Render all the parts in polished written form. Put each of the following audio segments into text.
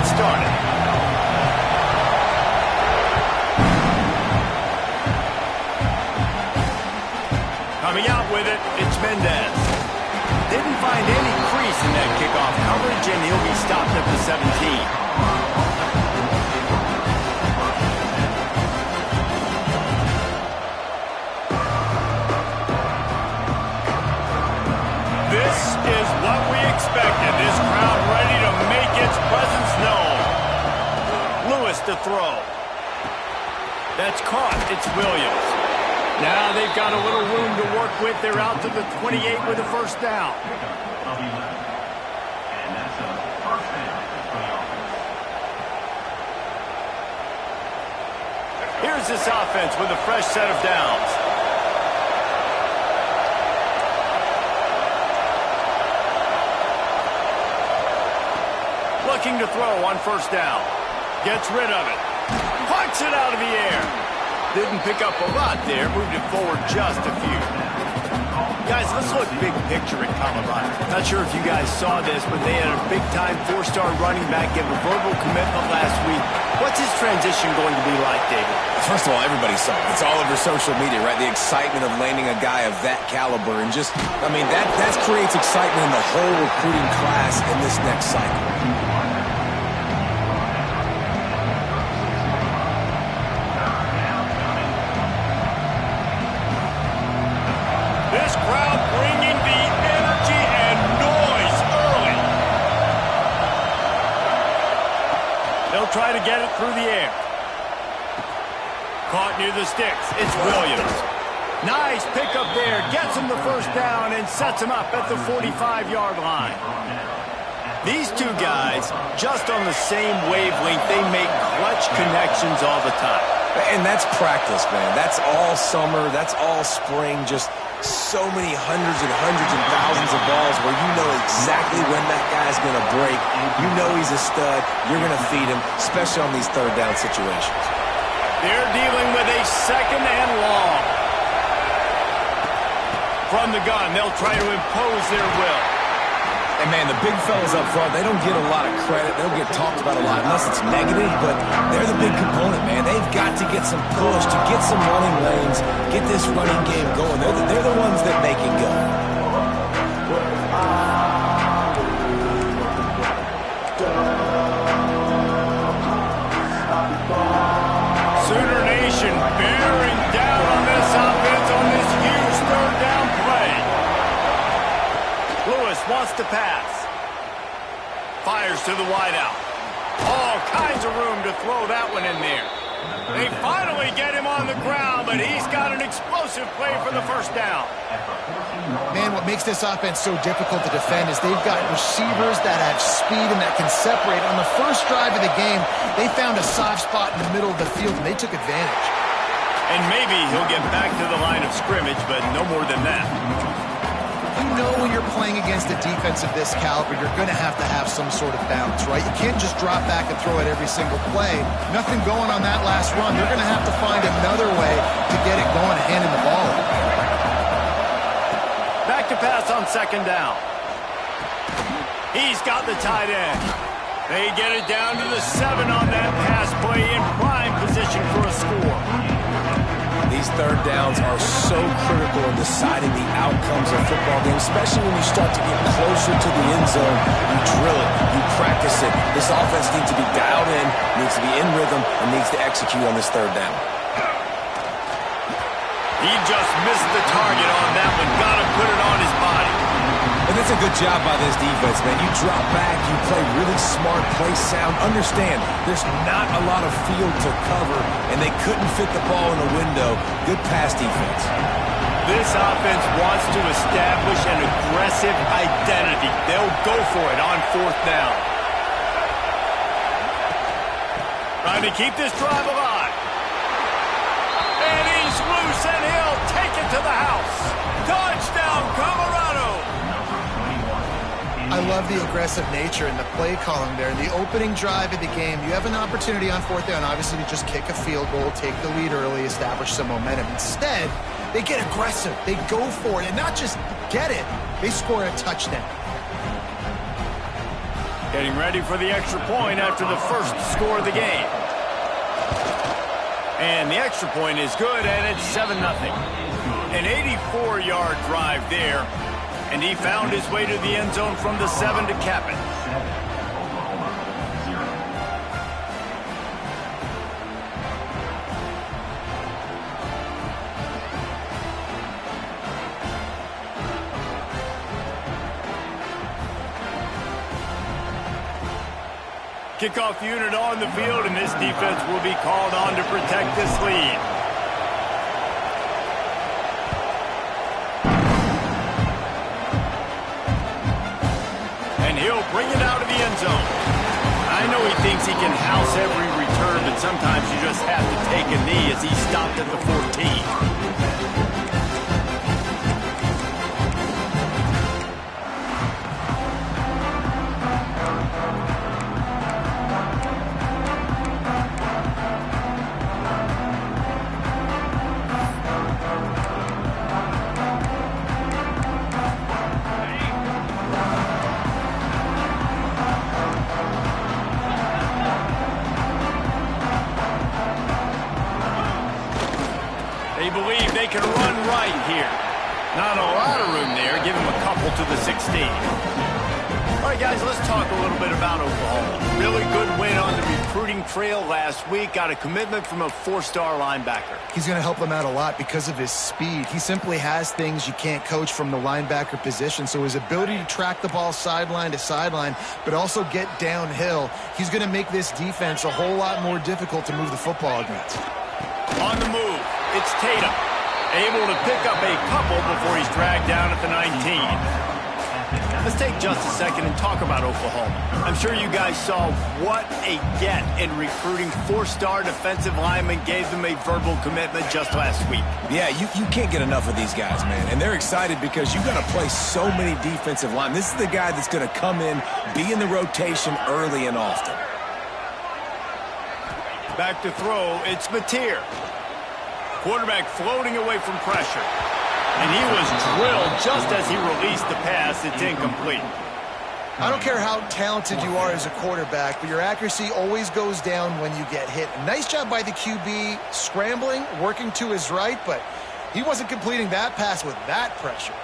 started. Coming out with it, it's Mendez. Didn't find any crease in that kickoff coverage, and he'll be stopped at the 17. This is what we expected. This crowd ready to make its presence known. Lewis to throw. That's caught. It's Williams. Now they've got a little room to work with. They're out to the 28 with a first down. Here's this offense with a fresh set of downs. Looking to throw on first down. Gets rid of it. Punts it out of the air. Didn't pick up a lot there. Moved it forward just a few. Guys, let's look big picture at Colorado. Not sure if you guys saw this, but they had a big-time four-star running back give a verbal commitment last week. What's his transition going to be like, David? First of all, everybody saw it. It's all over social media, right? The excitement of landing a guy of that caliber. And just, I mean, that creates excitement in the whole recruiting class in this next cycle. This crowd bringing the energy and noise early. They'll try to get it through the air. Caught near the sticks. It's Williams. Nice pickup there. Gets him the first down and sets him up at the 45-yard line. These two guys, just on the same wavelength, they make clutch connections all the time. And that's practice, man. That's all summer. That's all spring. Just so many hundreds and thousands of balls where you know exactly when that guy's going to break. You know he's a stud. You're going to feed him, especially on these third down situations. They're dealing with a second and long. From the gun, they'll try to impose their will. And, man, the big fellas up front, they don't get a lot of credit. They don't get talked about a lot unless it's negative, but they're the big component, man. They've got to get some push, to get some running lanes, get this running game going. They're the ones that make it go. Sooner Nation bearing down on this offense on this huge third down play. Lewis wants to pass. Fires to the wideout. All kinds of room to throw that one in there. They finally get him on the ground, but he's got an explosive play for the first down. Man, what makes this offense so difficult to defend is they've got receivers that have speed and that can separate. On the first drive of the game, they found a soft spot in the middle of the field, and they took advantage. And maybe he'll get back to the line of scrimmage, but no more than that. You know when you're playing against a defense of this caliber, you're going to have some sort of balance, right? You can't just drop back and throw it every single play. Nothing going on that last run. They're going to have to find another way to get it going and handing the ball. Back to pass on second down. He's got the tight end. They get it down to the 7 on that pass play in prime position for a score. These third downs are so critical in deciding the outcomes of football games, especially when you start to get closer to the end zone. You drill it, you practice it. This offense needs to be dialed in, needs to be in rhythm, and needs to execute on this third down. He just missed the target on that one. Got to put it on his body. And that's a good job by this defense, man. You drop back, you play really smart, play sound. Understand, there's not a lot of field to cover, and they couldn't fit the ball in the window. Good pass defense. This offense wants to establish an aggressive identity. They'll go for it on fourth down. Trying to keep this drive alive. And he's loose, and he'll take it to the house. Touchdown, Colorado! I love the aggressive nature in the play column there. In the opening drive of the game, you have an opportunity on fourth down, obviously, to just kick a field goal, take the lead early, establish some momentum. Instead, they get aggressive. They go for it, and not just get it, they score a touchdown. Getting ready for the extra point after the first score of the game. And the extra point is good, and it's 7-0. An 84-yard drive there, and he found his way to the end zone from the 7 to cap it. Kickoff unit on the field, and this defense will be called on to protect this lead. And he'll bring it out of the end zone. I know he thinks he can house every return, but sometimes you just have to take a knee as he stopped at the 14. They believe they can run right here. Not a lot of room there. Give him a couple to the 16. All right, guys, let's talk a little bit about Oklahoma. Really good win on the recruiting trail last week. Got a commitment from a 4-star linebacker. He's going to help them out a lot because of his speed. He simply has things you can't coach from the linebacker position. So his ability to track the ball sideline to sideline, but also get downhill, he's going to make this defense a whole lot more difficult to move the football against. On the move, it's Tatum. Able to pick up a couple before he's dragged down at the 19. Let's take just a second and talk about Oklahoma. I'm sure you guys saw what a get in recruiting. 4-star defensive linemen, gave them a verbal commitment just last week. Yeah, you can't get enough of these guys, man. And they're excited because you've got to play so many defensive linemen. This is the guy that's going to come in, be in the rotation early and often. Back to throw, it's Mateer. Quarterback floating away from pressure. And he was drilled just as he released the pass. It's incomplete. I don't care how talented you are as a quarterback, but your accuracy always goes down when you get hit. Nice job by the QB scrambling, working to his right, but he wasn't completing that pass with that pressure.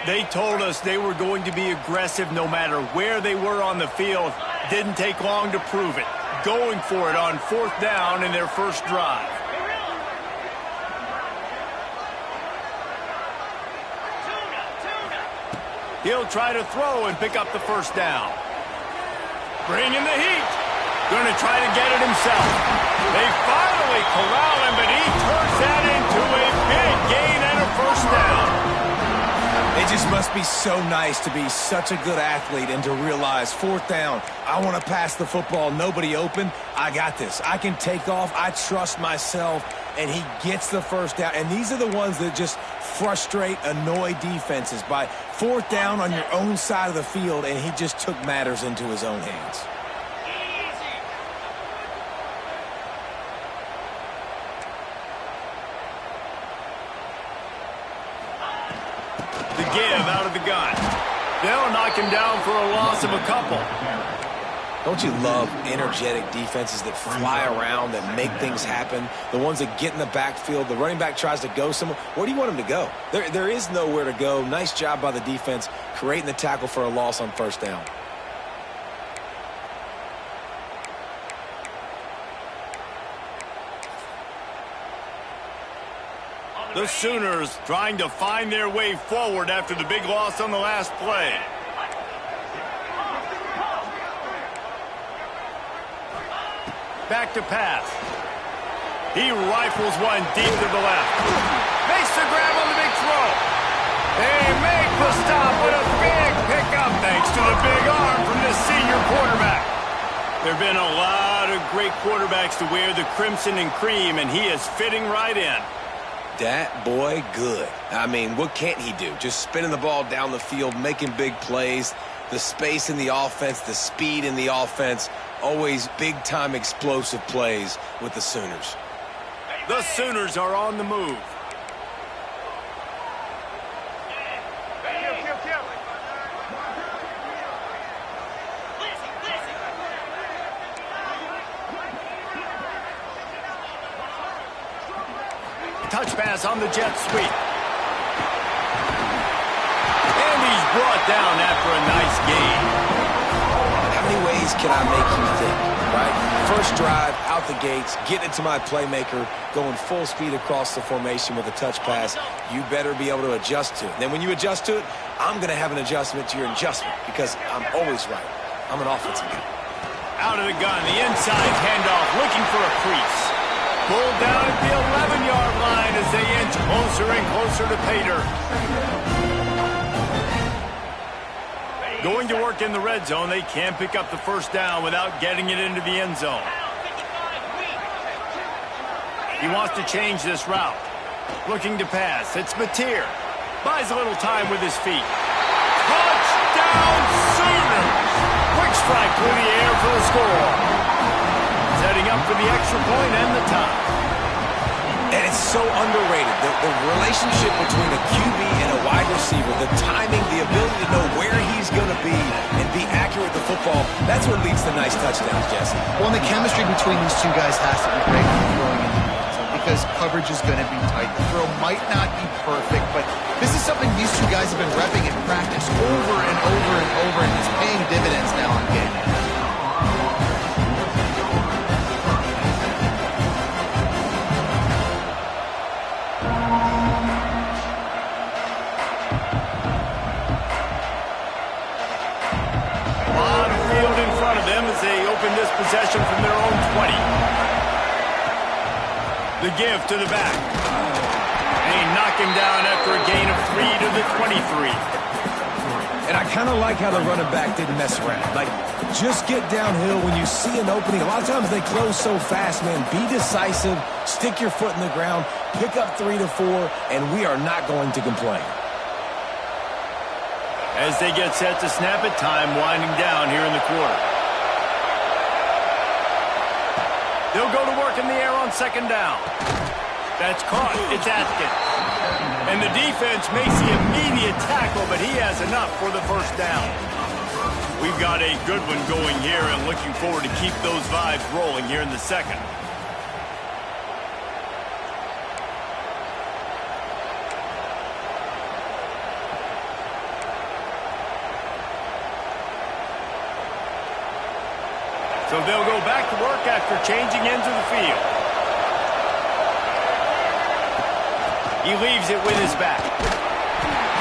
They told us they were going to be aggressive no matter where they were on the field. Didn't take long to prove it. Going for it on 4th down in their first drive. He'll try to throw and pick up the first down. Bringing the heat. Going to try to get it himself. They finally corral him, but he turns that into a big gain and a first down. It just must be so nice to be such a good athlete and to realize 4th down, I want to pass the football, nobody open, I got this. I can take off, I trust myself, and he gets the first down. And these are the ones that just frustrate, annoy defenses by 4th down on your own side of the field, and he just took matters into his own hands. The give out of the gun. They'll knock him down for a loss of a couple. Don't you love energetic defenses that fly around, that make things happen? The ones that get in the backfield, the running back tries to go somewhere. Where do you want him to go? There is nowhere to go. Nice job by the defense creating the tackle for a loss on 1st down. The Sooners trying to find their way forward after the big loss on the last play. Back to pass. He rifles one deep to the left. Makes the grab on the big throw. They make the stop with a big pickup thanks to the big arm from this senior quarterback. There have been a lot of great quarterbacks to wear the crimson and cream, and he is fitting right in. That boy good. I mean, what can't he do? Just spinning the ball down the field, making big plays. The space in the offense, the speed in the offense. Always big-time explosive plays with the Sooners. The Sooners are on the move. touch pass on the jet sweep. And he's brought down after a nice gain. How many ways can I make you think, right? First drive, out the gates, getting it to my playmaker, going full speed across the formation with a touch pass. You better be able to adjust to it. Then when you adjust to it, I'm going to have an adjustment to your adjustment because I'm always right. I'm an offensive guy. Out of the gun, the inside handoff, looking for a crease. Pulled down at the 11-yard line as they inch closer and closer to Pater. Going to work in the red zone, they can't pick up the first down without getting it into the end zone. He wants to change this route. Looking to pass. It's Mateer. Buys a little time with his feet. Touchdown Sooners! Quick strike through the air for the score. Setting up for the extra point and the tie. And it's so underrated. The relationship between a QB and a wide receiver, the timing, the ability to know where he's going to be and be accurate with the football, that's what leads to nice touchdowns, Jesse. Well, and the chemistry between these two guys has to be great when they're throwing into the end zone because coverage is going to be tight. The throw might not be perfect, but this is something these two guys have been repping in practice over and over and over, and it's paying dividends now on game day. This possession from their own 20. The give to the back. And he knocked him down after a gain of 3 to the 23. And I kind of like how the running back didn't mess around. Like, just get downhill when you see an opening. A lot of times they close so fast, man. Be decisive, stick your foot in the ground, pick up 3 to 4, and we are not going to complain. As they get set to snap it, time winding down here in the quarter. They'll go to work in the air on second down. That's caught. It's Atkins. And the defense makes the immediate tackle, but he has enough for the first down. We've got a good one going here and looking forward to keep those vibes rolling here in the second. So they'll go back to work after changing into the field. He leaves it with his back.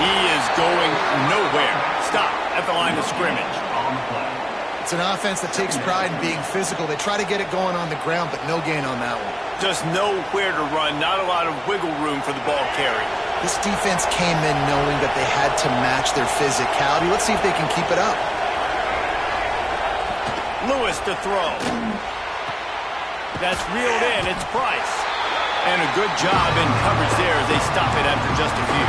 He is going nowhere. Stop at the line of scrimmage. It's an offense that takes pride in being physical. They try to get it going on the ground, but no gain on that one. Just nowhere to run. Not a lot of wiggle room for the ball carry. This defense came in knowing that they had to match their physicality. Let's see if they can keep it up. Lewis to throw. That's reeled in. It's Price. And a good job in coverage there as they stop it after just a few.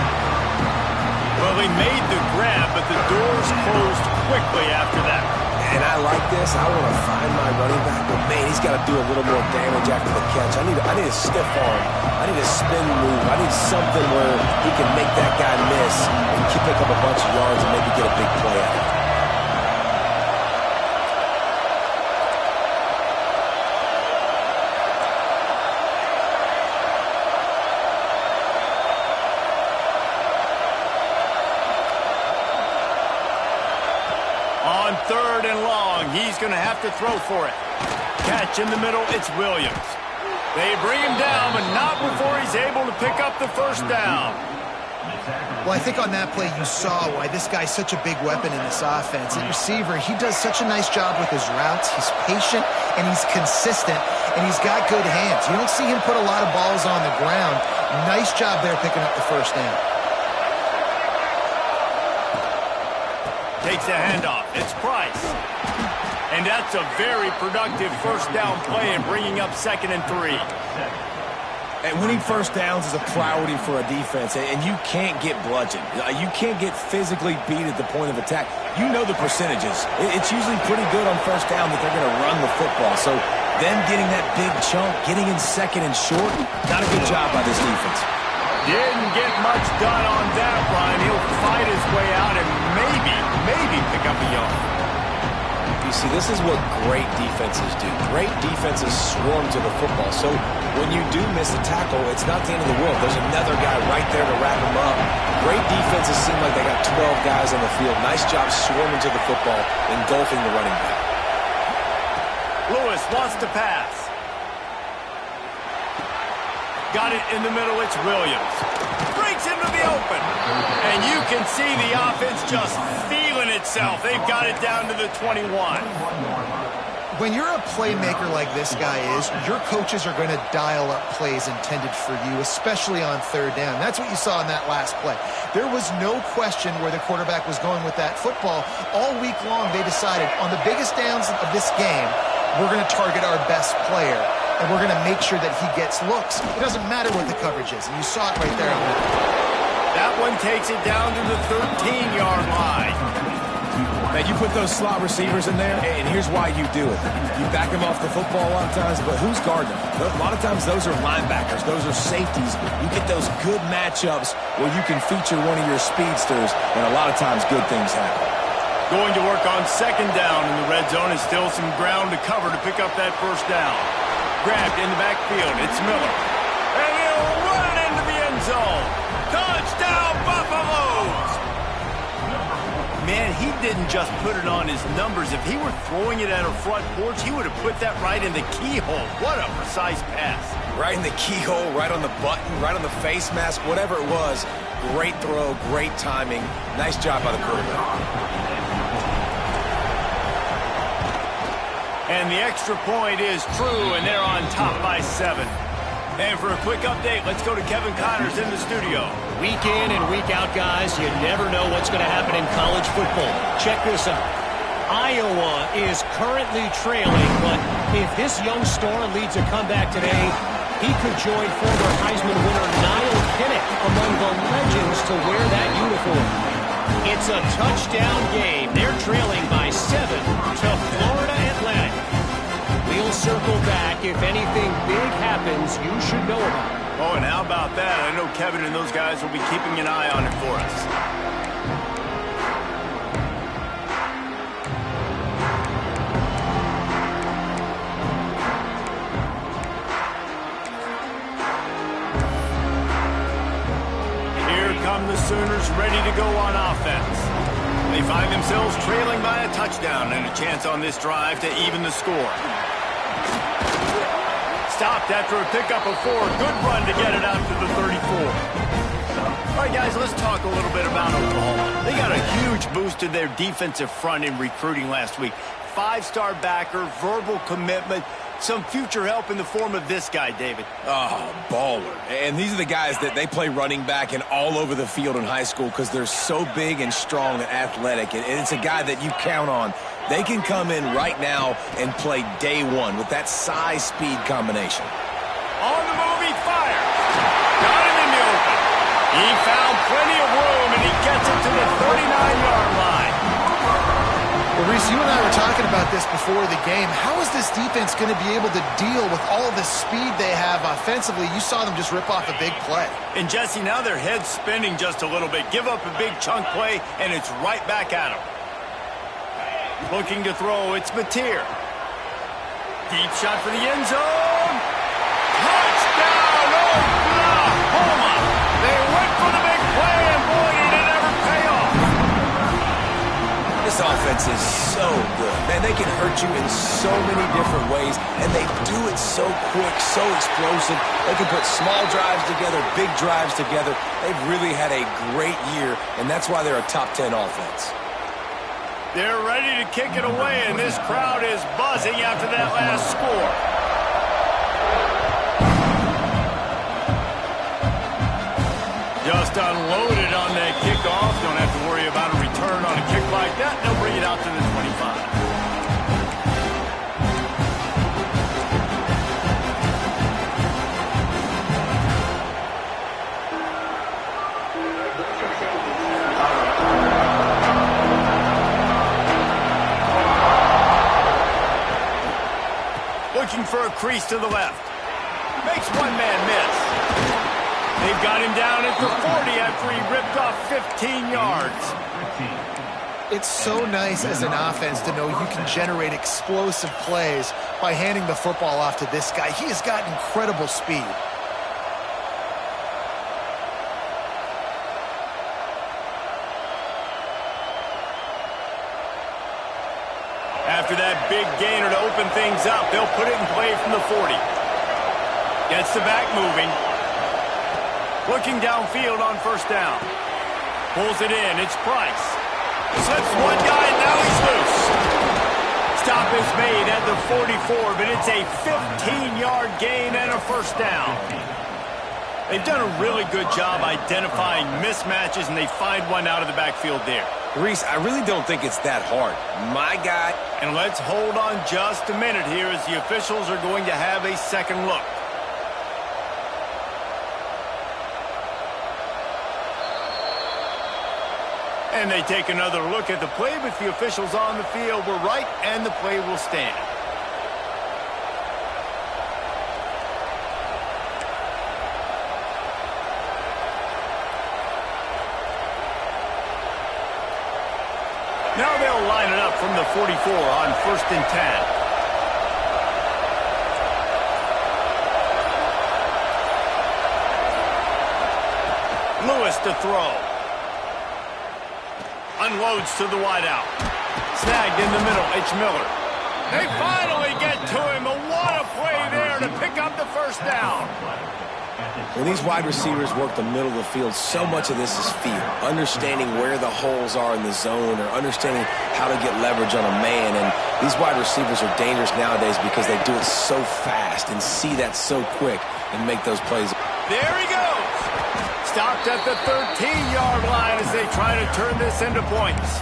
Well, they made the grab, but the doors closed quickly after that. And I like this. I want to find my running back, but man, he's got to do a little more damage after the catch. I need a stiff arm. I need a spin move. I need something where he can make that guy miss and pick up a bunch of yards and maybe get a big play out of it. On third and long, he's going to have to throw for it. Catch in the middle, it's Williams. They bring him down, but not before he's able to pick up the first down. Well, I think on that play you saw why this guy's such a big weapon in this offense. At receiver, he does such a nice job with his routes. He's patient, and he's consistent, and he's got good hands. You don't see him put a lot of balls on the ground. Nice job there picking up the first down. Takes a handoff. It's Price. And that's a very productive first down play and bringing up 2nd and 3. And winning first downs is a priority for a defense, and you can't get bludgeoned. You can't get physically beat at the point of attack. You know the percentages. It's usually pretty good on first down that they're going to run the football. So them getting that big chunk, getting in 2nd and short, not a good job by this defense. Didn't get much done on that run. He'll fight his way out and maybe pick up a yard. you see, this is what great defenses do. Great defenses swarm to the football. So when you do miss a tackle, it's not the end of the world. There's another guy right there to wrap him up. Great defenses seem like they got 12 guys on the field. Nice job swarming to the football, engulfing the running back. Lewis wants to pass. Got it in the middle. It's Williams. Breaks into the open. And you can see the offense just feeling itself. They've got it down to the 21. When you're a playmaker like this guy is, your coaches are going to dial up plays intended for you, especially on third down. That's what you saw in that last play. There was no question where the quarterback was going with that football. All week long, they decided on the biggest downs of this game, we're going to target our best player, and we're going to make sure that he gets looks. It doesn't matter what the coverage is, and you saw it right there on that. That one takes it down to the 13-yard line. Man, you put those slot receivers in there, and here's why you do it. You back them off the football a lot of times, but who's guarding them? A lot of times those are linebackers. Those are safeties. You get those good matchups where you can feature one of your speedsters, and a lot of times good things happen. Going to work on second down in the red zone, and still some ground to cover to pick up that first down. Grabbed in the backfield. It's Miller. And he'll run it into the end zone. Touchdown, Buffaloes! Man, he didn't just put it on his numbers. If he were throwing it at a front porch, he would have put that right in the keyhole. What a precise pass. Right in the keyhole, right on the button, right on the face mask, whatever it was. Great throw, great timing. Nice job by the quarterback. And the extra point is true, and they're on top by 7. And for a quick update, let's go to Kevin Connors in the studio. Week in and week out, guys, you never know what's going to happen in college football. Check this out. Iowa is currently trailing, but if this young star leads a comeback today, he could join former Heisman winner Niall Kinnick among the legends to wear that uniform. It's a touchdown game. They're trailing by 7 to Florida Atlantic. We'll circle back. If anything big happens, you should know about it. Oh, and how about that? I know Kevin and those guys will be keeping an eye on it for us. Here come the Sooners ready to go on offense. They find themselves trailing by a touchdown and a chance on this drive to even the score. Stopped after a pickup of 4. Good run to get it out to the 34. All right, guys, let's talk a little bit about Oklahoma. They got a huge boost to their defensive front in recruiting last week. 5-star backer, verbal commitment, some future help in the form of this guy, David. Oh, baller. And these are the guys that they play running back and all over the field in high school because they're so big and strong and athletic. And it's a guy that you count on. They can come in right now and play day one with that size-speed combination. On the move, he fires. Got him in the open. He found plenty of room, and he gets it to the 39-yard line. Well, Reese, you and I were talking about this before the game. How is this defense going to be able to deal with all the speed they have offensively? You saw them just rip off a big play. And, Jesse, now their head's spinning just a little bit. Give up a big chunk play, and it's right back at them. Looking to throw, it's Mateer. Deep shot for the end zone. Touchdown, Oklahoma! They went for the big play, and boy, did it ever pay off. This offense is so good. Man, they can hurt you in so many different ways, and they do it so quick, so explosive. They can put small drives together, big drives together. They've really had a great year, and that's why they're a top 10 offense. They're ready to kick it away, and this crowd is buzzing after that last score. Just unloaded on that kickoff. Don't have to worry about a return on a kick like that. They'll bring it out to the 25. Looking for a crease to the left. Makes one man miss. They've got him down at the 40 after he ripped off 15 yards. It's so nice as an offense to know you can generate explosive plays by handing the football off to this guy. He has got incredible speed. After that big gainer to open things up, they'll put it in play from the 40. Gets the back moving. Looking downfield on first down. Pulls it in. It's Price. Slips one guy, and now he's loose. Stop is made at the 44, but it's a 15-yard gain and a first down. They've done a really good job identifying mismatches, and they find one out of the backfield there. Reese, I really don't think it's that hard. My guy... And let's hold on just a minute here as the officials are going to have a second look. And they take another look at the play, but the officials on the field were right, and the play will stand. Now they'll line it up from the 44 on 1st and 10. Lewis to throw. Unloads to the wideout. Snagged in the middle. It's Miller. They finally get to him. But what a play there to pick up the first down. When these wide receivers work the middle of the field, so much of this is feel. Understanding where the holes are in the zone or understanding how to get leverage on a man. And these wide receivers are dangerous nowadays because they do it so fast and see that so quick and make those plays. There he goes. Stopped at the 13-yard line as they try to turn this into points.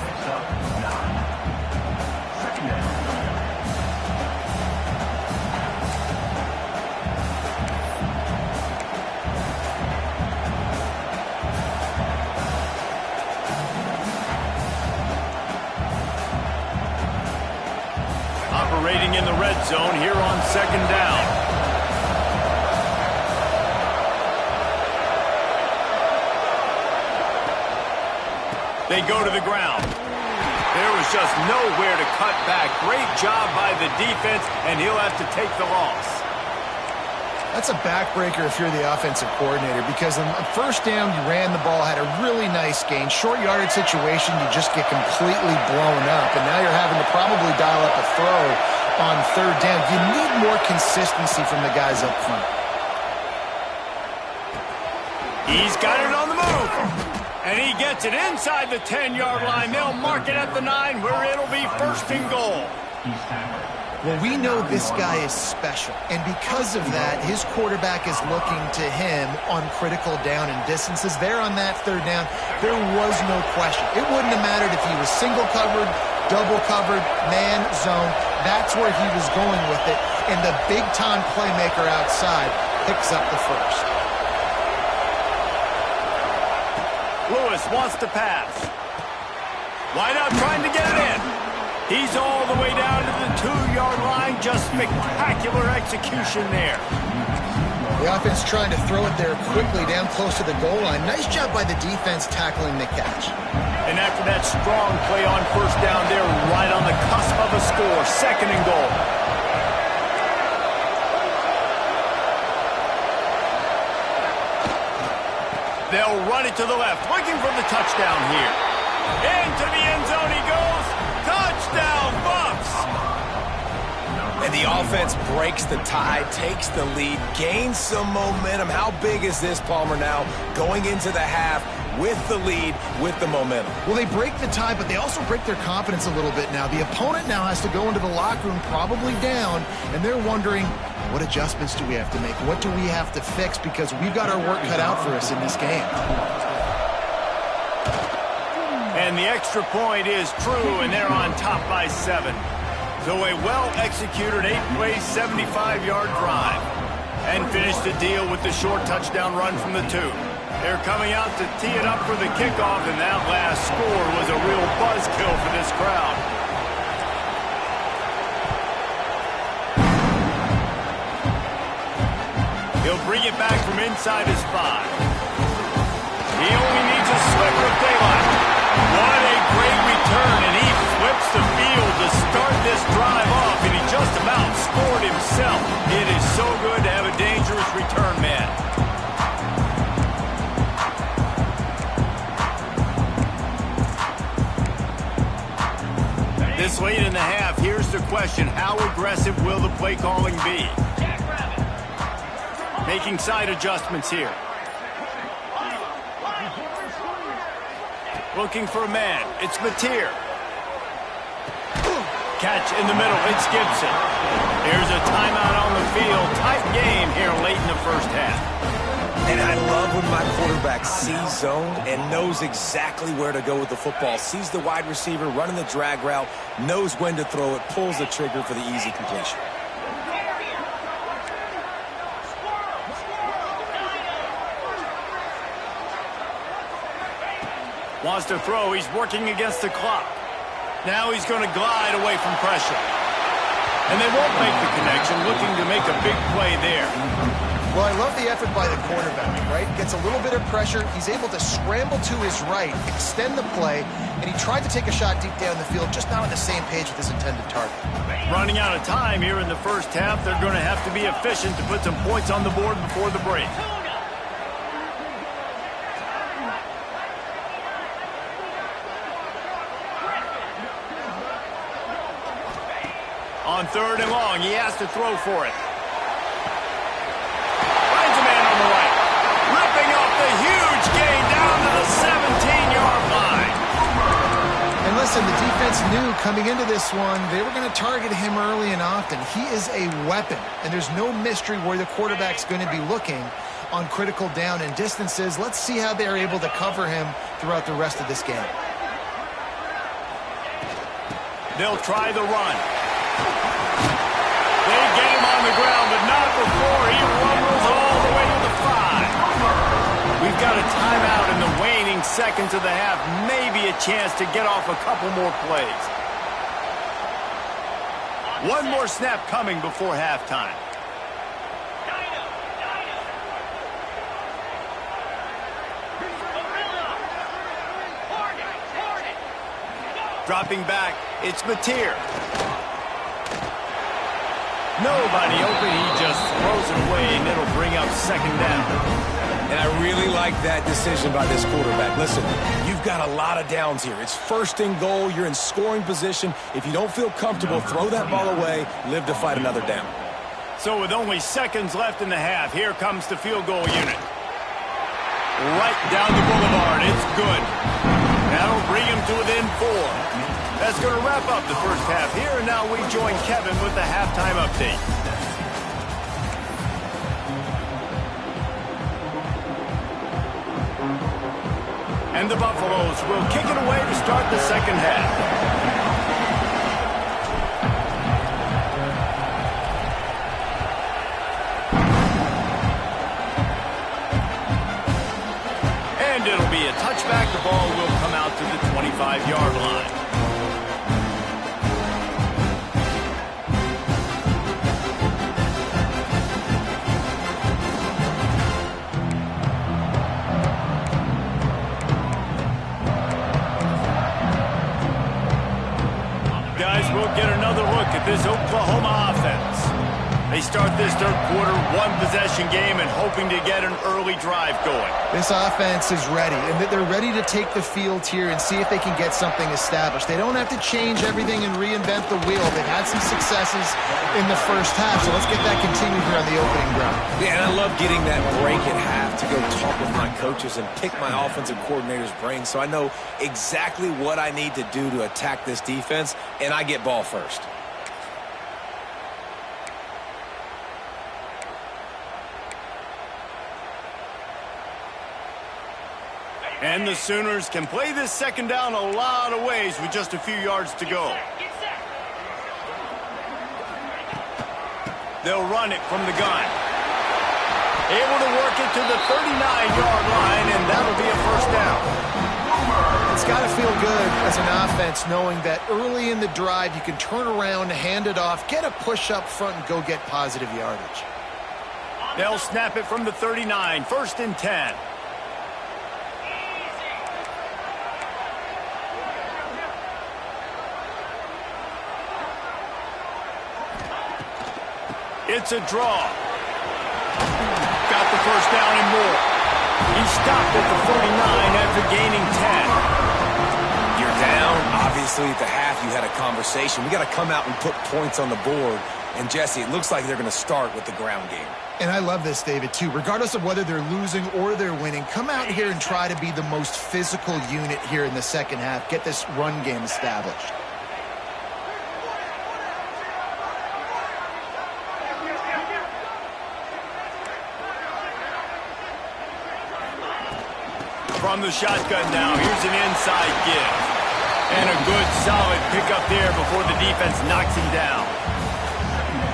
Operating in the red zone here on 2nd down. They go to the ground. There was just nowhere to cut back. Great job by the defense, and he'll have to take the loss. That's a backbreaker if you're the offensive coordinator, because on first down, you ran the ball, had a really nice gain. Short yardage situation, you just get completely blown up, and now you're having to probably dial up a throw on 3rd down. You need more consistency from the guys up front. He's got it on the move. And he gets it inside the 10-yard line. They'll mark it at the 9 where it'll be 1st and goal. Well, we know this guy is special, and because of that, his quarterback is looking to him on critical down and distances. There on that 3rd down, there was no question. It wouldn't have mattered if he was single covered, double covered, man, zone. That's where he was going with it, and the big-time playmaker outside picks up the first. Lewis wants to pass. Wide out trying to get it in. He's all the way down to the 2-yard line. Just spectacular execution there. The offense trying to throw it there quickly down close to the goal line. Nice job by the defense tackling the catch. And after that strong play on 1st down, they're right on the cusp of a score. 2nd and goal. They'll run it to the left, looking for the touchdown here. Into the end zone he goes. Touchdown, Bucks! And the offense breaks the tie, takes the lead, gains some momentum. How big is this, Palmer, now going into the half with the lead, with the momentum? Well, they break the tie, but they also break their confidence a little bit now. The opponent now has to go into the locker room probably down, and they're wondering, what adjustments do we have to make? What do we have to fix? Because we've got our work cut out for us in this game. And the extra point is true, and they're on top by 7. So a well-executed 8-play, 75-yard drive. And finish the deal with the short touchdown run from the 2. They're coming out to tee it up for the kickoff, and that last score was a real buzzkill for this crowd. He'll bring it back from inside his 5. He only needs a sliver of daylight. What a great return. this drive off, and he just about scored himself. It is so good to have a dangerous return man. This late in the half, here's the question. How aggressive will the play calling be? Making side adjustments here. Looking for a man. It's Mateer. Catch in the middle. It's Gibson. Here's a timeout on the field. Tight game here late in the first half. And I love when my quarterback sees zone and knows exactly where to go with the football. Sees the wide receiver running the drag route, knows when to throw it, pulls the trigger for the easy completion. Wants to throw. He's working against the clock. Now he's going to glide away from pressure. And they won't make the connection, looking to make a big play there. Well, I love the effort by the quarterback, right? Gets a little bit of pressure. He's able to scramble to his right, extend the play, and he tried to take a shot deep down the field, just not on the same page with his intended target. Running out of time here in the first half. They're going to have to be efficient to put some points on the board before the break. On 3rd and long, he has to throw for it. Finds a man on the right. Ripping off the huge gain down to the 17-yard line. And listen, the defense knew coming into this one, they were going to target him early and often. He is a weapon, and there's no mystery where the quarterback's going to be looking on critical down and distances. Let's see how they're able to cover him throughout the rest of this game. They'll try the run. They get him on the ground, but not before he rumbles all the way to the 5. We've got a timeout in the waning seconds of the half. Maybe a chance to get off a couple more plays. One more snap coming before halftime. Dropping back, it's Mateer. Nobody open, he just throws it away, and it'll bring up 2nd down. And I really like that decision by this quarterback. Listen, you've got a lot of downs here. It's 1st and goal. You're in scoring position. If you don't feel comfortable, throw that ball away. Live to fight another down. So with only seconds left in the half, here comes the field goal unit. Right down the boulevard. It's good. That'll bring him to within 4. That's going to wrap up the first half here, and now we join Kevin with the halftime update. And the Buffaloes will kick it away to start the second half. And it'll be a touchback. The ball will come out to the 25-yard line. We'll get another look at this Oklahoma offense. They start this third quarter, one-possession game, and hoping to get an early drive going. This offense is ready, and they're ready to take the field here and see if they can get something established. They don't have to change everything and reinvent the wheel. They've had some successes in the first half, so let's get that continued here on the opening drive. Yeah, and I love getting that break at half to go talk with my coaches and pick my offensive coordinator's brain so I know exactly what I need to do to attack this defense, and I get ball first. And the Sooners can play this second down a lot of ways with just a few yards to go. They'll run it from the gun. Able to work it to the 39-yard line, and that'll be a first down. It's got to feel good as an offense knowing that early in the drive you can turn around, hand it off, get a push up front, and go get positive yardage. They'll snap it from the 39, 1st and 10. It's a draw. Got the first down and more. He stopped at the 49 after gaining 10. You're down. Obviously, at the half, you had a conversation. We got to come out and put points on the board. And, Jesse, it looks like they're going to start with the ground game. And I love this, David, too. Regardless of whether they're losing or they're winning, come out here and try to be the most physical unit here in the second half. Get this run game established. From the shotgun now, here's an inside give. And a good, solid pickup there before the defense knocks him down.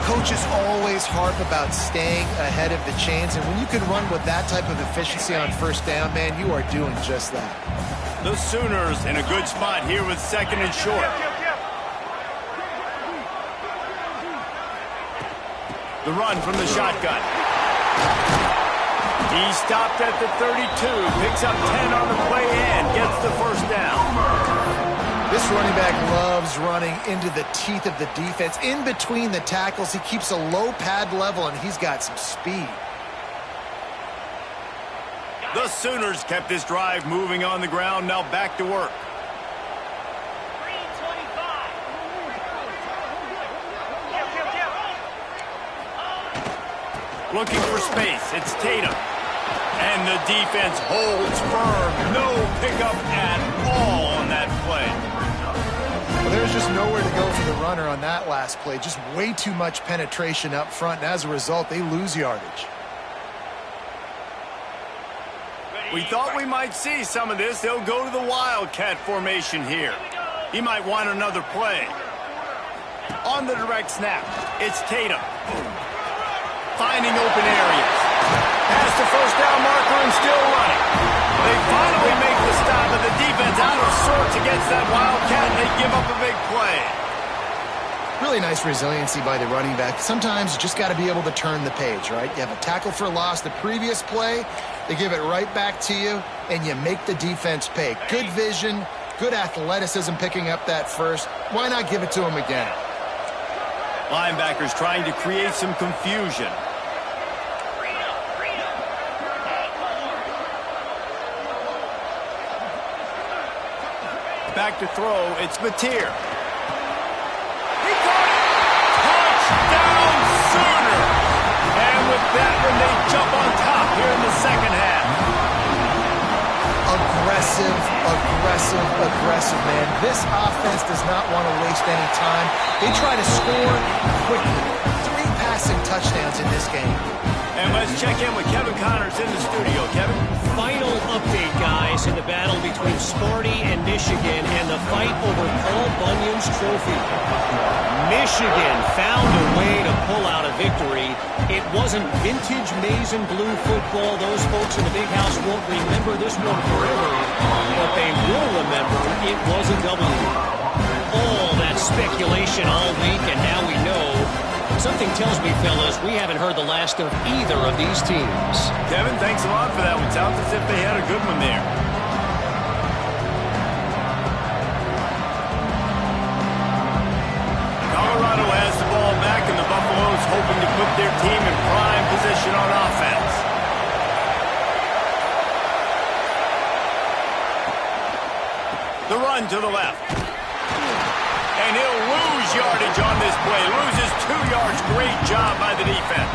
Coaches always harp about staying ahead of the chains, and when you can run with that type of efficiency on first down, man, you are doing just that. The Sooners in a good spot here with second and short. The run from the shotgun. He stopped at the 32, picks up 10 on the play and gets the first down. This running back loves running into the teeth of the defense. In between the tackles, he keeps a low pad level, and he's got some speed. The Sooners kept this drive moving on the ground. Now back to work. Looking for space. It's Tatum. And the defense holds firm. No pickup at all on that play. Well, there's just nowhere to go for the runner on that last play. Just way too much penetration up front, and as a result, they lose yardage. We thought we might see some of this. They'll go to the Wildcat formation here. He might want another play. On the direct snap, it's Tatum. Finding open areas. Past the first down marker and still running. They finally make the stop, and the defense out of sorts against that Wildcat, and they give up a big play. Really nice resiliency by the running back. Sometimes you just got to be able to turn the page, right? You have a tackle for loss the previous play, they give it right back to you, and you make the defense pay. Good vision, good athleticism picking up that first. Why not give it to him again? Linebackers trying to create some confusion. Back to throw, it's Mateer. He caught it! Touchdown Sooner! And with that one, they jump on top here in the second half. Aggressive, aggressive, aggressive, man. This offense does not want to waste any time. They try to score quickly. 3 passing touchdowns in this game. And let's check in with Kevin Connors in the studio. Kevin? Final update, guys, in the battle between Sparty and Michigan and the fight over Paul Bunyan's trophy. Michigan found a way to pull out a victory. It wasn't vintage maize and blue football. Those folks in the big house won't remember this one forever, but they will remember it was a W. All that speculation all week, and now we know. Something tells me, fellas, we haven't heard the last of either of these teams. Kevin, thanks a lot for that one. Sounds as if they had a good one there. Colorado has the ball back, and the Buffaloes hoping to put their team in prime position on offense. The run to the left. And he'll lose yardage on this play. Loses 2 yards. Great job by the defense.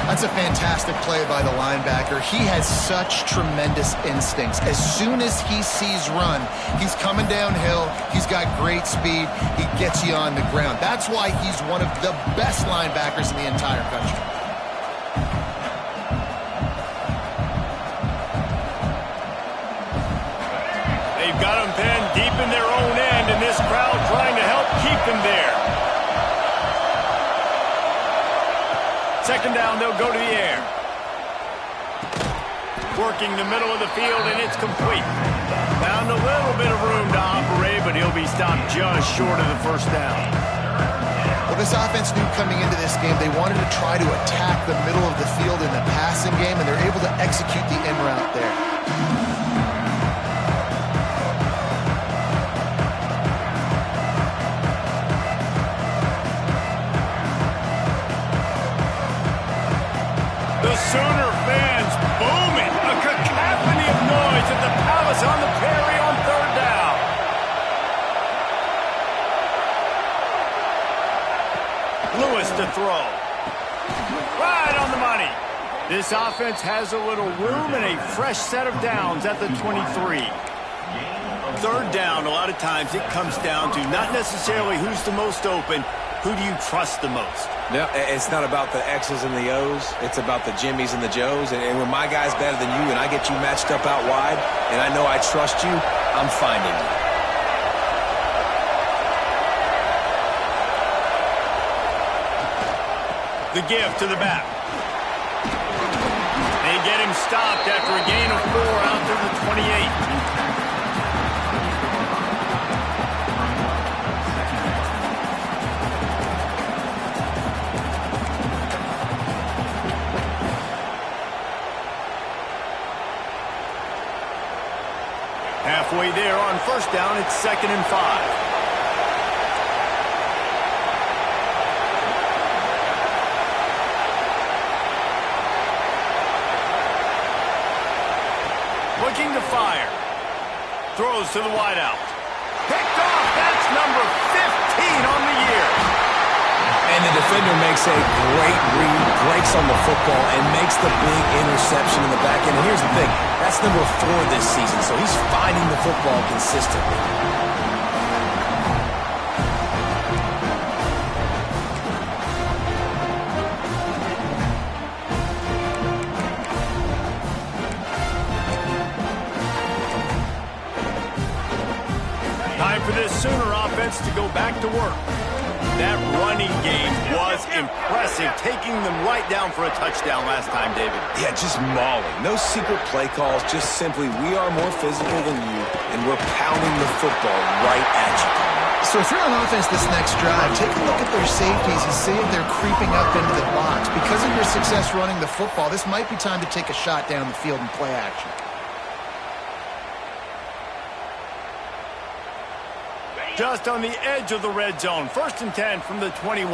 That's a fantastic play by the linebacker. He has such tremendous instincts. As soon as he sees run, he's coming downhill. He's got great speed. He gets you on the ground. That's why he's one of the best linebackers in the entire country. They've got him pinned deep in their own end, and this crowd trying to help keep him there. Second down, they'll go to the air. Working the middle of the field, and it's complete. Found a little bit of room to operate, but he'll be stopped just short of the first down. Well, this offense knew coming into this game they wanted to try to attack the middle of the field in the passing game, and they're able to execute the in route there. This offense has a little room and a fresh set of downs at the 23. Third down, a lot of times it comes down to not necessarily who's the most open, who do you trust the most? No, it's not about the X's and the O's. It's about the Jimmies and the Joes. And when my guy's better than you and I get you matched up out wide and I know I trust you, I'm finding you. The give to the back. They get him stopped after a gain of 4 out to the 28. Halfway there on first down, it's 2nd and 5. Looking to fire. Throws to the wideout. Picked off. That's number 15 on the year. And the defender makes a great read, breaks on the football, and makes the big interception in the back end. And here's the thing. That's number 4 this season, so he's finding the football consistently. Time for this Sooner offense to go back to work. That running game was impressive, taking them right down for a touchdown last time, David. Yeah, just mauling. No secret play calls, just simply we are more physical than you, and we're pounding the football right at you. So if you're on offense this next drive, take a look at their safeties and see if they're creeping up into the box. Because of your success running the football, this might be time to take a shot down the field and play action. Just on the edge of the red zone. 1st and 10 from the 21.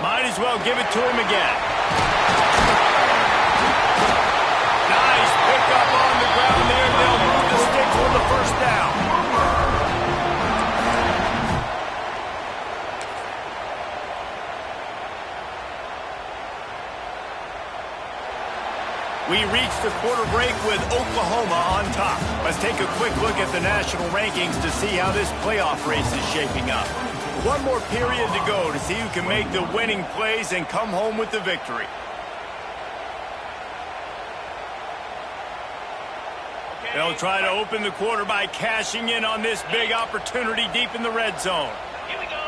Might as well give it to him again. Nice pickup on the ground there. They'll move the sticks for the 1st down. We reached the quarter break with Oklahoma on top. Let's take a quick look at the national rankings to see how this playoff race is shaping up. One more period to go to see who can make the winning plays and come home with the victory. They'll try to open the quarter by cashing in on this big opportunity deep in the red zone. Here we go.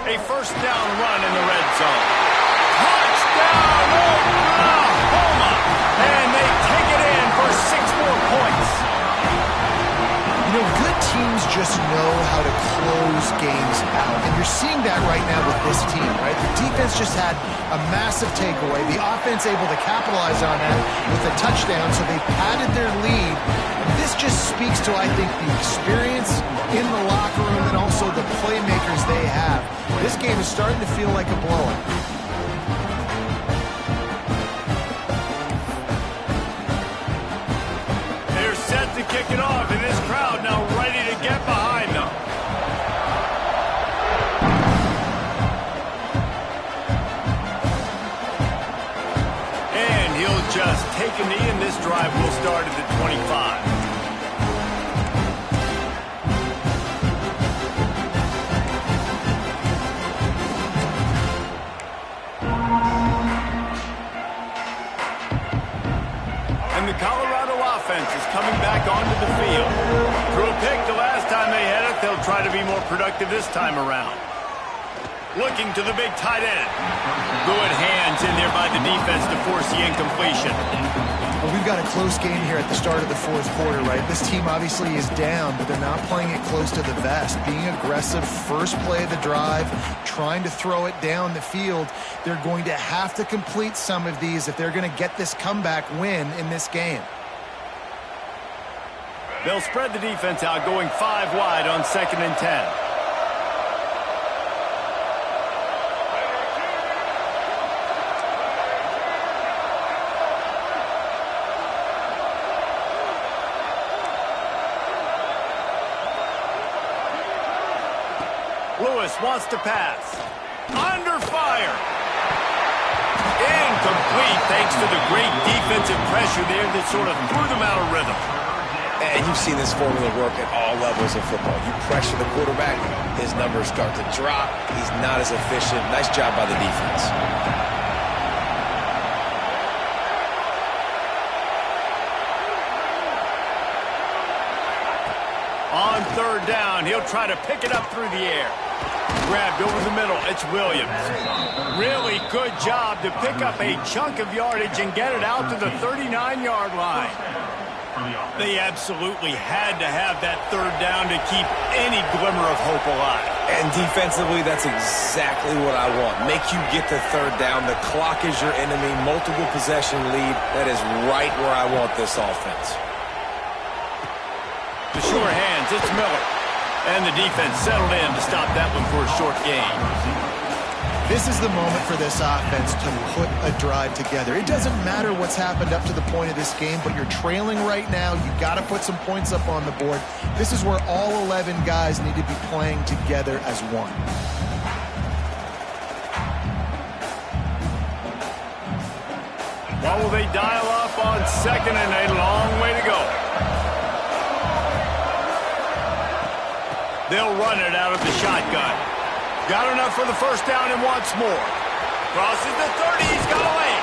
A 1st down run in the red zone. Touchdown, Oklahoma! And they take it in for 6 more points. You know, good teams just know how to close games out. And you're seeing that right now with this team, right? The defense just had a massive takeaway. The offense able to capitalize on that with a touchdown, so they padded their lead. And this just speaks to, I think, the experience in the locker room and also the playmakers they have. This game is starting to feel like a blowout. To kick it off, and this crowd now ready to get behind them. And he'll just take a knee, and this drive will start at the 25. And the Colorado offense is coming back onto the field. Threw a pick the last time they had it. They'll try to be more productive this time around. Looking to the big tight end. Good hands in there by the defense to force the incompletion. Well, we've got a close game here at the start of the 4th quarter, right? This team obviously is down, but they're not playing it close to the vest. Being aggressive, first play of the drive, trying to throw it down the field. They're going to have to complete some of these if they're going to get this comeback win in this game. They'll spread the defense out, going 5 wide on 2nd and 10. Lewis wants to pass. Under fire. Incomplete thanks to the great defensive pressure there that sort of threw them out of rhythm. And you've seen this formula work at all levels of football. You pressure the quarterback, his numbers start to drop. He's not as efficient. Nice job by the defense. On third down, he'll try to pick it up through the air. Grabbed over the middle, it's Williams. Really good job to pick up a chunk of yardage and get it out to the 39-yard line. They absolutely had to have that third down to keep any glimmer of hope alive. And defensively, that's exactly what I want. Make you get the third down. The clock is your enemy. Multiple possession lead. That is right where I want this offense. The sure hands, it's Miller. And the defense settled in to stop that one for a short gain. This is the moment for this offense to put a drive together. It doesn't matter what's happened up to the point of this game, but you're trailing right now. You've got to put some points up on the board. This is where all 11 guys need to be playing together as one. What will they dial up on second and a long way to go? They'll run it out of the shotgun. Got enough for the first down and wants more. Crosses the 30, he's got away.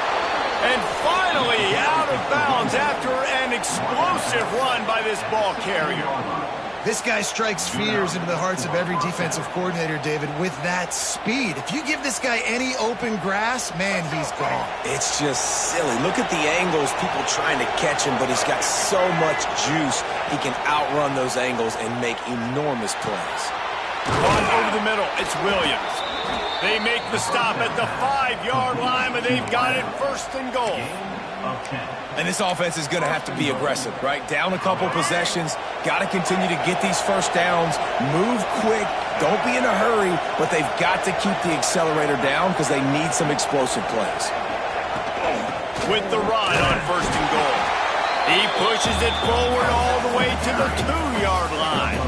And finally out of bounds after an explosive run by this ball carrier. This guy strikes fears into the hearts of every defensive coordinator, David, with that speed. If you give this guy any open grass, man, he's gone. It's just silly. Look at the angles, people trying to catch him, but he's got so much juice. He can outrun those angles and make enormous plays. On over the middle, it's Williams. They make the stop at the 5-yard line, but they've got it first and goal. And this offense is going to have to be aggressive, right? Down a couple possessions, got to continue to get these first downs, move quick, don't be in a hurry, but they've got to keep the accelerator down because they need some explosive plays. With the run on first and goal. He pushes it forward all the way to the 2-yard line.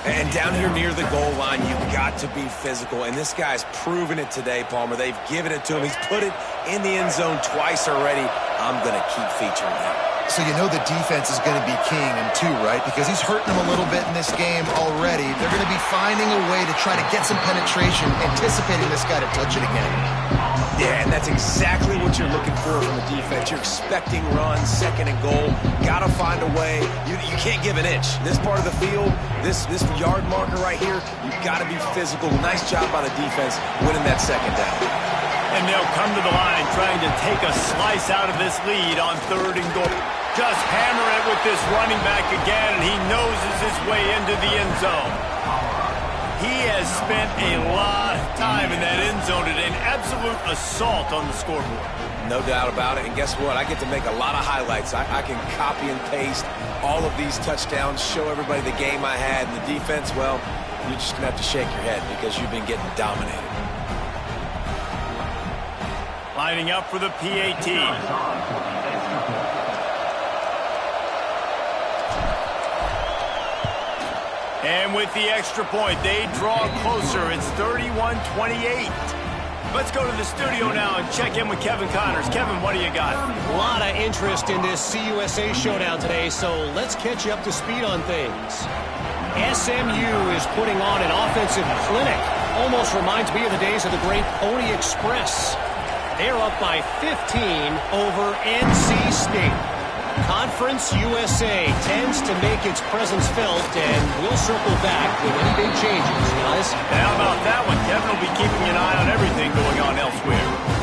And down here near the goal line, you've got to be physical. And this guy's proven it today, Palmer. They've given it to him. He's put it in the end zone twice already. I'm going to keep featuring him. So you know the defense is going to be keying him too, right? Because he's hurting them a little bit in this game already. They're going to be finding a way to try to get some penetration, anticipating this guy to touch it again. Yeah, and that's exactly what you're looking for from the defense. You're expecting runs, second and goal. Got to find a way. You can't give an inch. This part of the field, this yard marker right here, you've got to be physical. Nice job by the defense winning that second down. And they'll come to the line trying to take a slice out of this lead on third and goal. Just hammer it with this running back again, and he noses his way into the end zone. He has spent a lot of time in that end zone today, an absolute assault on the scoreboard. No doubt about it, and guess what? I get to make a lot of highlights. I can copy and paste all of these touchdowns, show everybody the game I had, and the defense, well, you're just going to have to shake your head because you've been getting dominated. Lining up for the PAT. And with the extra point, they draw closer. It's 31-28. Let's go to the studio now and check in with Kevin Connors. Kevin, what do you got? A lot of interest in this CUSA showdown today, so let's catch you up to speed on things. SMU is putting on an offensive clinic. Almost reminds me of the days of the great Pony Express. They're up by 15 over NC State. Conference USA tends to make its presence felt, and we'll circle back with any big changes, guys. How about that one? Kevin will be keeping an eye on everything going on elsewhere.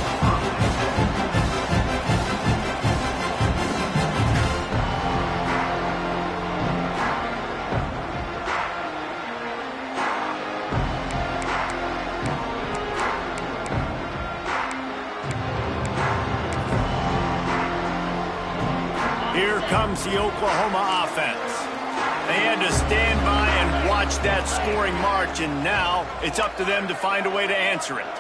Here comes the Oklahoma offense. They had to stand by and watch that scoring march, and now it's up to them to find a way to answer it.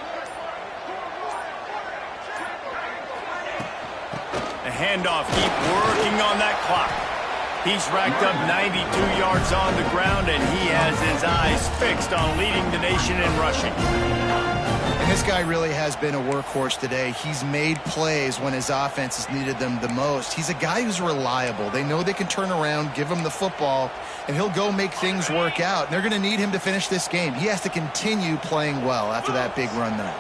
The handoff, keep working on that clock. He's racked up 92 yards on the ground, and he has his eyes fixed on leading the nation in rushing. And this guy really has been a workhorse today. He's made plays when his offense has needed them the most. He's a guy who's reliable. They know they can turn around, give him the football, and he'll go make things work out. And they're going to need him to finish this game. He has to continue playing well after that big run there.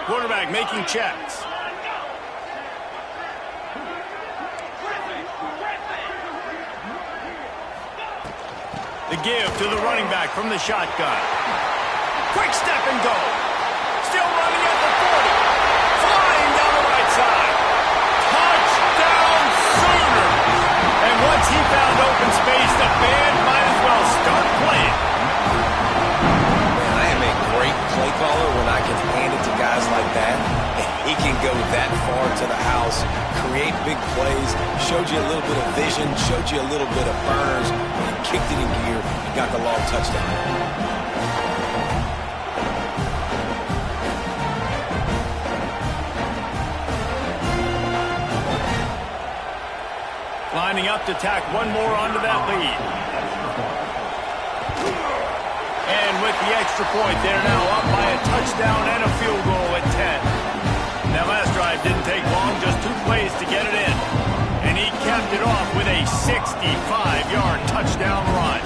Quarterback making checks. The give to the running back from the shotgun. Quick step and go. Still running at the 40. Flying down the right side. Touchdown Sooners. And once he found open space, the band might as well start playing. Man, I am a great play caller when I can hand it to guys like that. He can go that far to the house, create big plays, showed you a little bit of vision, showed you a little bit of burners, and kicked it in gear and got the long touchdown. Lining up to tack one more onto that lead. And with the extra point, they're now up by a touchdown and a field goal at 10. That last drive didn't take long, just 2 plays to get it in. And he capped it off with a 65-yard touchdown run.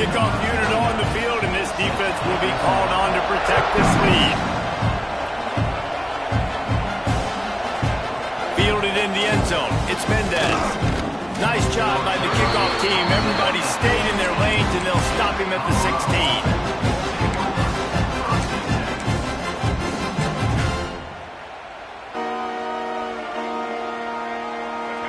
Kickoff unit on the field, and this defense will be called on to protect this lead. Fielded in the end zone. It's Mendez. Nice job by the kickoff team. Everybody stayed in their lanes, and they'll stop him at the 16.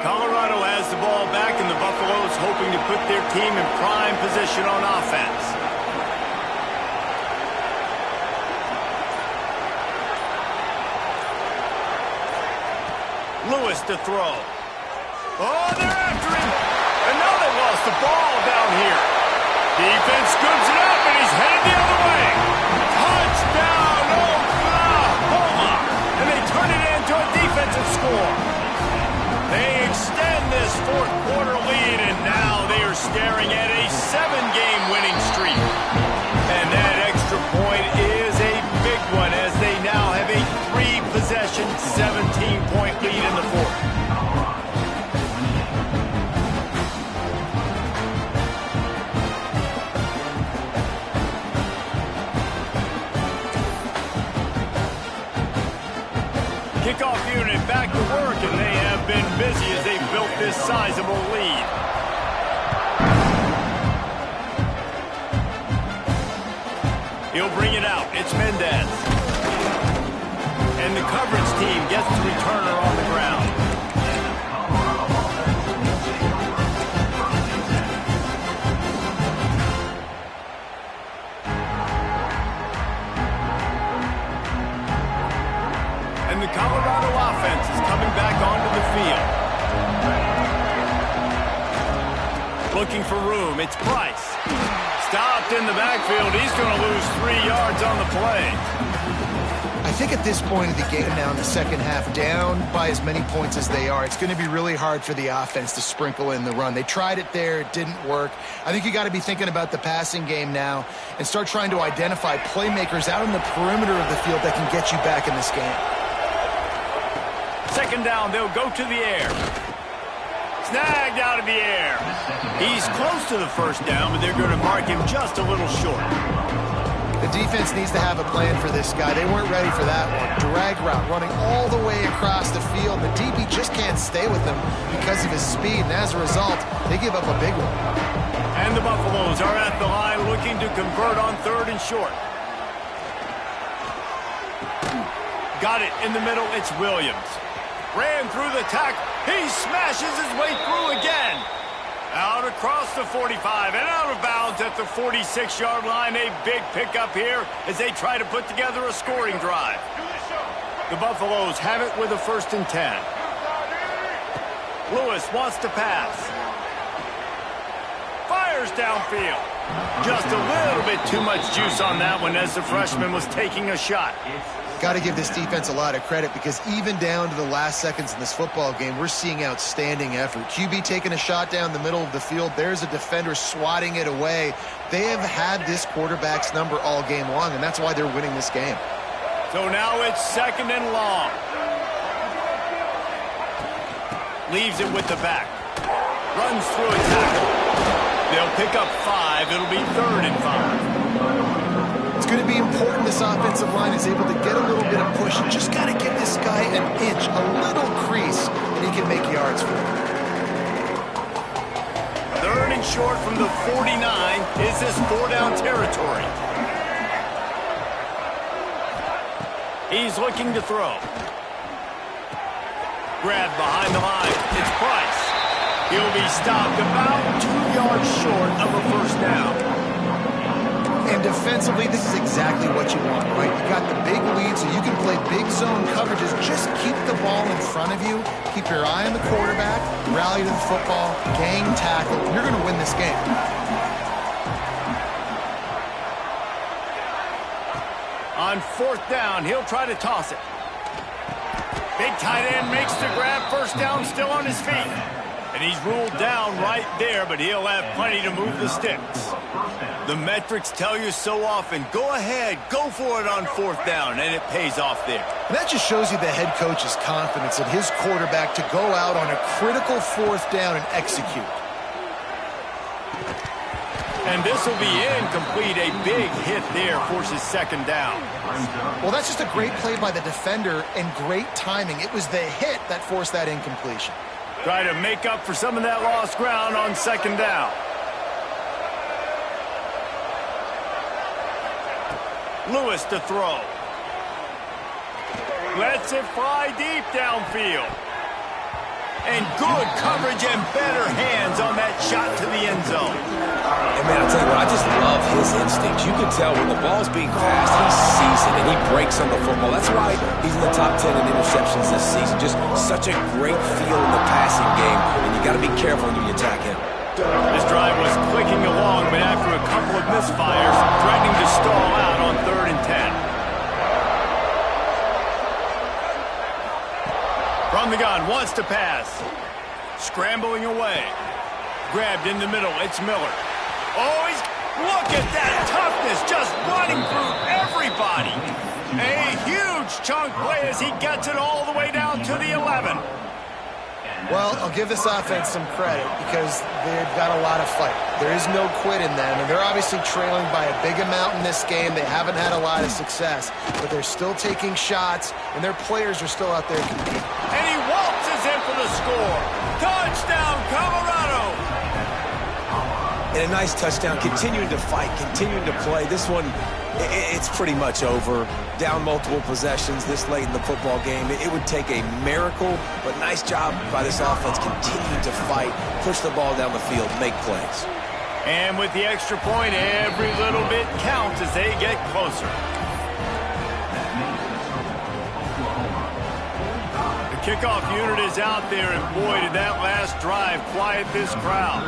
Colorado has the ball back, and the Buffaloes hoping to put their team in prime position on offense. Lewis to throw. Oh, they're after him. And now they lost the ball down here. Defense scoops it up, and he's headed the other way. Touchdown, Oklahoma. And they turn it into a defensive score. They extend this fourth quarter lead, and now they are staring at a 7-game winning streak. And that extra point is a big one, as they now have a 3-possession, 17-point lead in the fourth. Kickoff unit back to work, and they have been busy as they built this sizable lead. He'll bring it out. It's Mendez. And the coverage team gets the returner on the ground. And the Colorado offense is coming back onto the field. Looking for room. It's Price. Stopped in the backfield. He's going to lose 3 yards on the play. I think at this point of the game now in the second half, down by as many points as they are, it's going to be really hard for the offense to sprinkle in the run. They tried it there. It didn't work. I think you got to be thinking about the passing game now and start trying to identify playmakers out on the perimeter of the field that can get you back in this game. Second down, they'll go to the air. Snagged out of the air. He's close to the first down, but they're going to mark him just a little short. The defense needs to have a plan for this guy. They weren't ready for that one. Drag route, running all the way across the field. The DB just can't stay with him because of his speed, and as a result, they give up a big one. And the Buffaloes are at the line looking to convert on 3rd and short. Got it in the middle. It's Williams. Ran through the tackle. He smashes his way through again. Out across the 45 and out of bounds at the 46-yard line. A big pickup here as they try to put together a scoring drive. The Buffaloes have it with a 1st and 10. Lewis wants to pass. Fires downfield. Just a little bit too much juice on that one as the freshman was taking a shot. Got to give this defense a lot of credit because even down to the last seconds in this football game, we're seeing outstanding effort. QB taking a shot down the middle of the field. There's a defender swatting it away. They have had this quarterback's number all game long, and that's why they're winning this game. So now it's 2nd and long. Leaves it with the back. Runs through a tackle. They'll pick up 5. It'll be 3rd and 5. It's going to be important this offensive line is able to get a little bit of push. You just got to give this guy an inch, a little crease, and he can make yards for it. 3rd and short from the 49. Is this 4-down territory? He's looking to throw. Grabbed behind the line. It's Price. He'll be stopped about 2 yards short of a 1st down. And defensively, this is exactly what you want, right? You got the big lead, so you can play big zone coverages. Just keep the ball in front of you. Keep your eye on the quarterback. Rally to the football. Gang tackle. You're going to win this game. On 4th down, he'll try to toss it. Big tight end makes the grab. 1st down, still on his feet. And he's ruled down right there, but he'll have plenty to move the sticks. The metrics tell you so often, go ahead, go for it on 4th down, and it pays off there. And that just shows you the head coach's confidence in his quarterback to go out on a critical 4th down and execute. And this will be incomplete. A big hit there forces 2nd down. Well, that's just a great play by the defender and great timing. It was the hit that forced that incompletion. Try to make up for some of that lost ground on 2nd down. Lewis to throw. Lets it fly deep downfield. And good coverage and better hands on that shot to the end zone. And man, I'll tell you what, I just love his instincts. You can tell when the ball's being passed, he sees it and he breaks on the football. That's why he's in the top 10 in interceptions this season. Just such a great feel in the passing game, and you got to be careful when you attack him. This drive was clicking along, but after a couple of misfires, threatening to stall out on 3rd and 10. From the gun, wants to pass. Scrambling away. Grabbed in the middle, it's Miller. Oh, look at that toughness, just running through everybody. A huge chunk play as he gets it all the way down to the 11. Well, I'll give this offense some credit because they've got a lot of fight. There is no quit in them, and they're obviously trailing by a big amount in this game. They haven't had a lot of success, but they're still taking shots, and their players are still out there competing. And he waltzes in for the score. Touchdown, Colorado! And a nice touchdown, continuing to fight, continuing to play. This one, it's pretty much over. Down multiple possessions this late in the football game. It would take a miracle, but nice job by this offense continuing to fight, push the ball down the field, make plays. And with the extra point, every little bit counts as they get closer. The kickoff unit is out there, and boy, did that last drive quiet this crowd.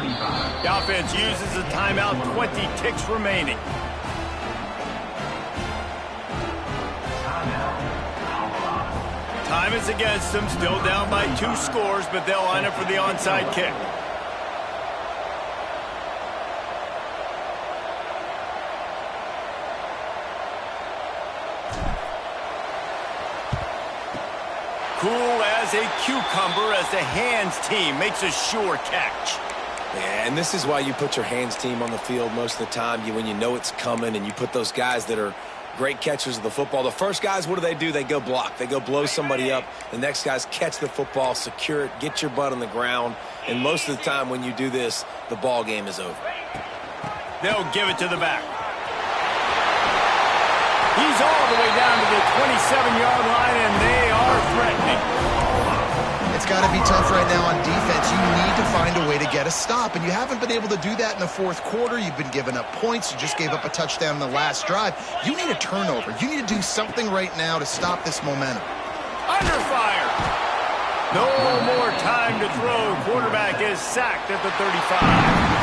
The offense uses a timeout, 20 ticks remaining. Time is against them, still down by 2 scores, but they'll line up for the onside kick. Cool as a cucumber as the hands team makes a sure catch. Yeah, and this is why you put your hands team on the field most of the time. When you know it's coming, and you put those guys that are great catchers of the football. The first guys, what do? They go block. They go blow somebody up. The next guys catch the football, secure it, get your butt on the ground. And most of the time when you do this, the ball game is over. They'll give it to the back. He's all the way down to the 27-yard line, and they are threatening. It's got to be tough right now on defense. You need to find a way to get a stop, and you haven't been able to do that in the 4th quarter. You've been giving up points. You just gave up a touchdown in the last drive. You need a turnover. You need to do something right now to stop this momentum. Under fire. No more time to throw. Quarterback is sacked at the 35.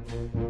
you.